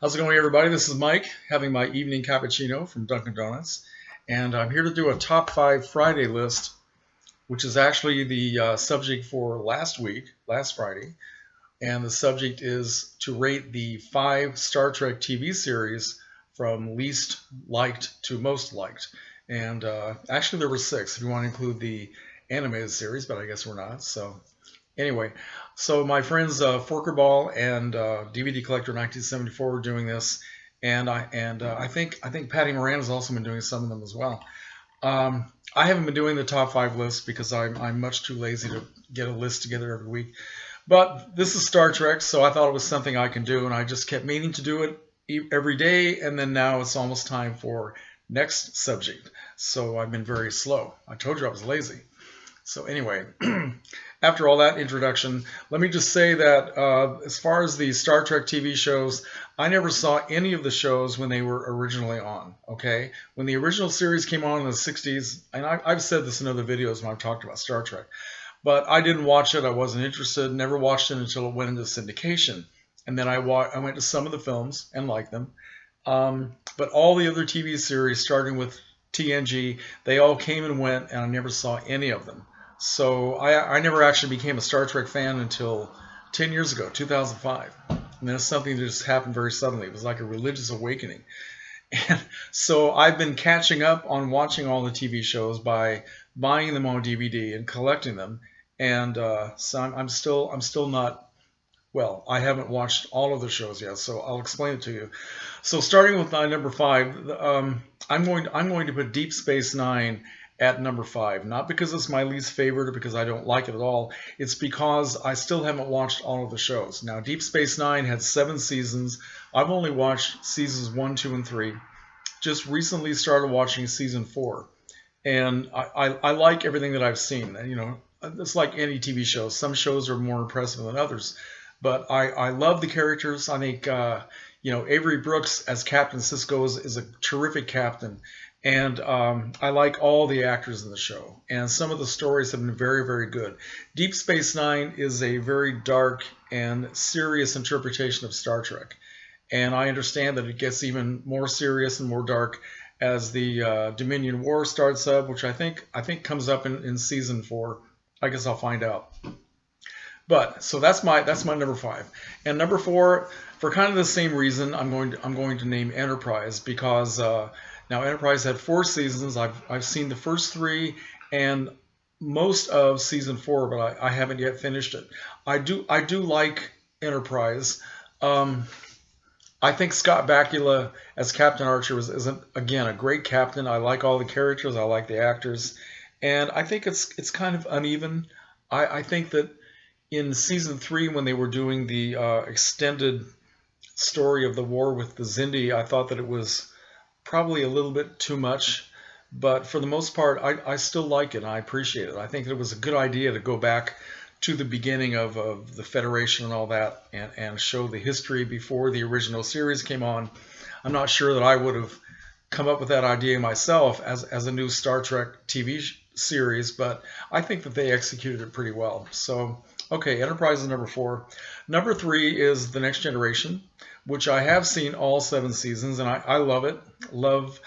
How's it going, everybody? This is Mike having my evening cappuccino from Dunkin' Donuts, and I'm here to do a top five Friday list, which is actually the subject for last week, last Friday. And the subject is to rate the five Star Trek TV series from least liked to most liked. And actually, there were six if you want to include the animated series, but I guess we're not. So anyway, so my friends Forker Ball and DVD Collector 1974 were doing this, and I think Patty Moran has also been doing some of them as well. I haven't been doing the top five lists because I'm much too lazy to get a list together every week. But this is Star Trek, so I thought it was something I can do, and I just kept meaning to do it every day, and then now it's almost time for next subject. So I've been very slow. I told you I was lazy. So anyway, after all that introduction, let me just say that as far as the Star Trek TV shows, I never saw any of the shows when they were originally on. Okay, when the original series came on in the '60s, and I've said this in other videos when I've talked about Star Trek, but I didn't watch it. I wasn't interested. Never watched it until it went into syndication, and then I went to some of the films and liked them. But all the other TV series, starting with TNG, they all came and went, and I never saw any of them. So I never actually became a Star Trek fan until 10 years ago, 2005. And then it's something that just happened very suddenly. It was like a religious awakening. And so I've been catching up on watching all the TV shows by buying them on DVD and collecting them. And so I'm still not well. I haven't watched all of the shows yet, so I'll explain it to you. So starting with number five, I'm going to put Deep Space Nine at number five, not because it's my least favorite or because I don't like it at all. It's because I still haven't watched all of the shows. Now, Deep Space Nine had seven seasons. I've only watched seasons one, two, and three. Just recently started watching season four, and I like everything that I've seen. It's like any TV show. Some shows are more impressive than others, but I love the characters. I think Avery Brooks as Captain Sisko is a terrific captain, and I like all the actors in the show. And some of the stories have been very, very good. Deep Space Nine is a very dark and serious interpretation of Star Trek, and I understand that it gets even more serious and more dark as the Dominion War starts up, which I think comes up in season four. I guess I'll find out. But so that's my number five, and number four, for kind of the same reason, I'm going to name Enterprise because now Enterprise had four seasons. I've seen the first three and most of season four, but I haven't yet finished it. I do like Enterprise. Um, I think Scott Bakula as Captain Archer is again a great captain. I like all the characters. I like the actors, and I think it's kind of uneven. I think that in season three, when they were doing the extended story of the war with the Zindi, I thought that it was probably a little bit too much. But for the most part, I still like it and I appreciate it. I think it was a good idea to go back to the beginning of the Federation and all that and show the history before the original series came on. I'm not sure that I would have come up with that idea myself as a new Star Trek TV series, but I think that they executed it pretty well. So, okay, Enterprise is number four. Number three is The Next Generation, which I have seen all seven seasons, and I love it. Love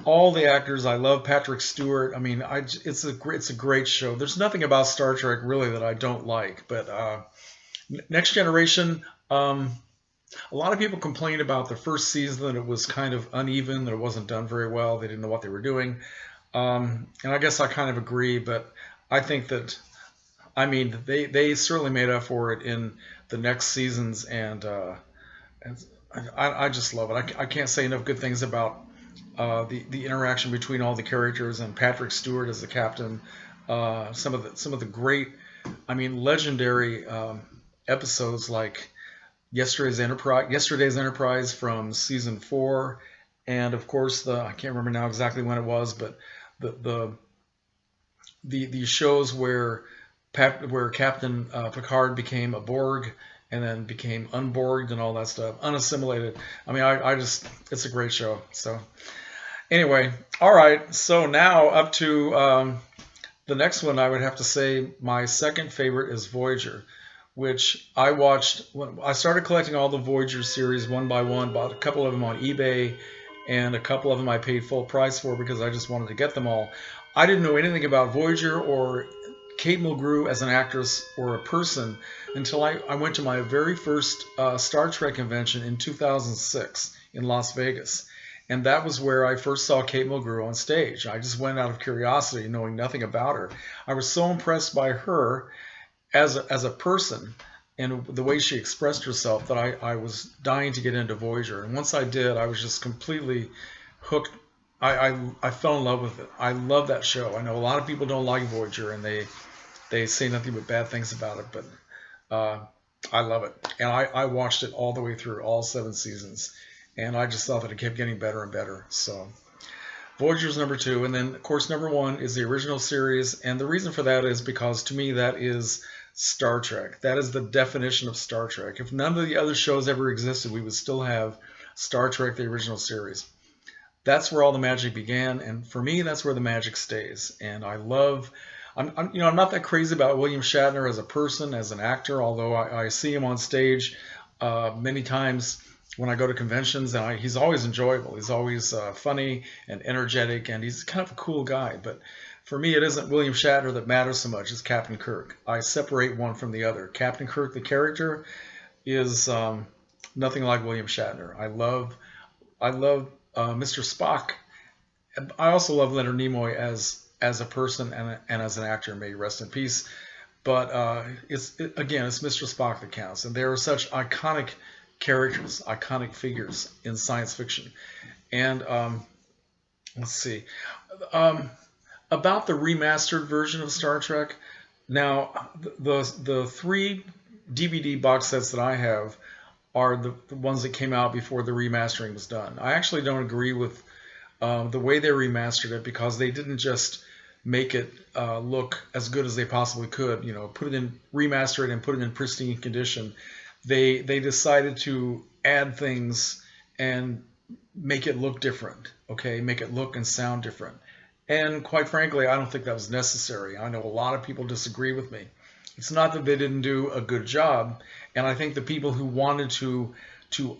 all the actors. I love Patrick Stewart. I mean, it's a great show. There's nothing about Star Trek really that I don't like, but Next Generation. A lot of people complained about the first season that it was kind of uneven, that it wasn't done very well. They didn't know what they were doing, and I guess I kind of agree. But I think that they certainly made up for it in the next seasons, and I just love it. I can't say enough good things about the interaction between all the characters and Patrick Stewart as the captain. Some of the great, legendary episodes like Yesterday's Enterprise from season four, and of course I can't remember now exactly when it was, but the the the shows where Captain Picard became a Borg and then became unborged and all that stuff, unassimilated. I just it's a great show. So anyway, all right. So now up to the next one. I would have to say my second favorite is Voyager, which I watched when I started collecting all the Voyager series one by one. Bought a couple of them on eBay, and a couple of them I paid full price for because I just wanted to get them all. I didn't know anything about Voyager or Kate Mulgrew as an actress or a person until I went to my very first Star Trek convention in 2006 in Las Vegas. And that was where I first saw Kate Mulgrew on stage. I just went out of curiosity, knowing nothing about her. I was so impressed by her as a person and the way she expressed herself that I was dying to get into Voyager. And once I did, I was just completely hooked. I fell in love with it. I love that show. I know a lot of people don't like Voyager and they say nothing but bad things about it, but I love it. And I watched it all the way through, all 7 seasons. And I just thought that it kept getting better and better. So Voyager's number 2. And then, of course, number 1 is the original series. And the reason for that is because, to me, that is Star Trek. That is the definition of Star Trek. If none of the other shows ever existed, we would still have Star Trek, the original series. That's where all the magic began. And for me, that's where the magic stays. And I love... I'm not that crazy about William Shatner as a person, as an actor, although I see him on stage many times when I go to conventions, and he's always enjoyable. He's always funny and energetic, and he's kind of a cool guy. But for me, it isn't William Shatner that matters so much as Captain Kirk. I separate one from the other. Captain Kirk, the character, is nothing like William Shatner. I love Mr. Spock. I also love Leonard Nimoy as a person and as an actor. May he rest in peace. But it's Mr. Spock that counts, and there are such iconic characters, iconic figures in science fiction. And let's see about the remastered version of Star Trek. Now, the 3 DVD box sets that I have are the ones that came out before the remastering was done. I actually don't agree with the way they remastered it, because they didn't just make it look as good as they possibly could. Remaster it and put it in pristine condition. They decided to add things and make it look different, okay? Make it look and sound different. And quite frankly, I don't think that was necessary. I know a lot of people disagree with me. It's not that they didn't do a good job, and I think the people who wanted to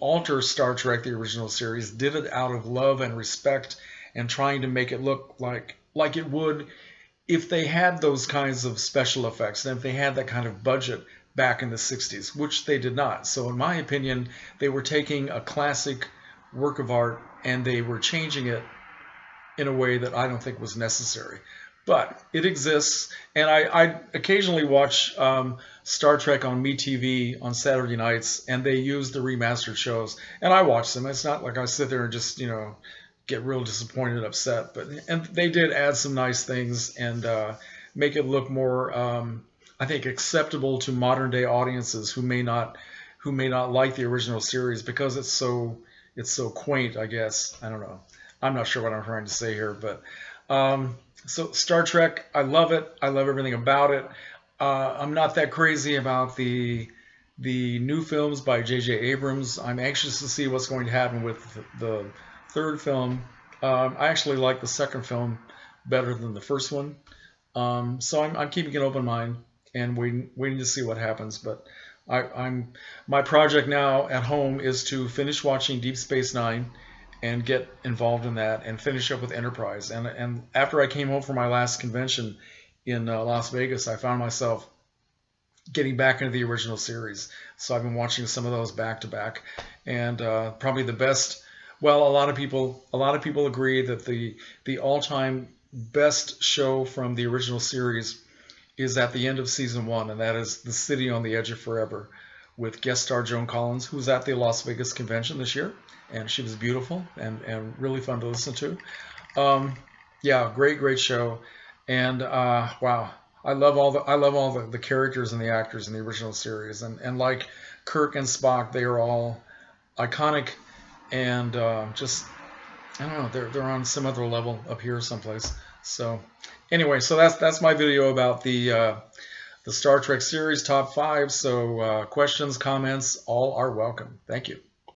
alter Star Trek, the original series, did it out of love and respect and trying to make it look like it would if they had those kinds of special effects and if they had that kind of budget back in the 60s, which they did not. So in my opinion, they were taking a classic work of art and they were changing it in a way that I don't think was necessary. But it exists, and I occasionally watch Star Trek on MeTV on Saturday nights, and they use the remastered shows, and I watch them. It's not like I sit there and just, get real disappointed and upset. And they did add some nice things and make it look more I think acceptable to modern day audiences who may not like the original series because it's so quaint, I guess. I don't know. I'm not sure what I'm trying to say here, but so Star Trek, I love it. I love everything about it. I'm not that crazy about the new films by J.J. Abrams. I'm anxious to see what's going to happen with the 3rd film. I actually like the 2nd film better than the first one. So I'm keeping an open mind and waiting to see what happens. But my project now at home is to finish watching Deep Space Nine and get involved in that and finish up with Enterprise. And after I came home from my last convention in Las Vegas, I found myself getting back into the original series. So I've been watching some of those back to back, and probably the best. Well, a lot of people agree that the all-time best show from the original series is at the end of season 1, and that is The City on the Edge of Forever, with guest star Joan Collins, who's at the Las Vegas convention this year, and she was beautiful and really fun to listen to. Yeah, great show, and wow, I love all the characters and the actors in the original series, and like Kirk and Spock, they are all iconic, and just I don't know, they're on some other level up here someplace. So anyway, so that's my video about the Star Trek series top 5. So questions, comments, all are welcome. Thank you.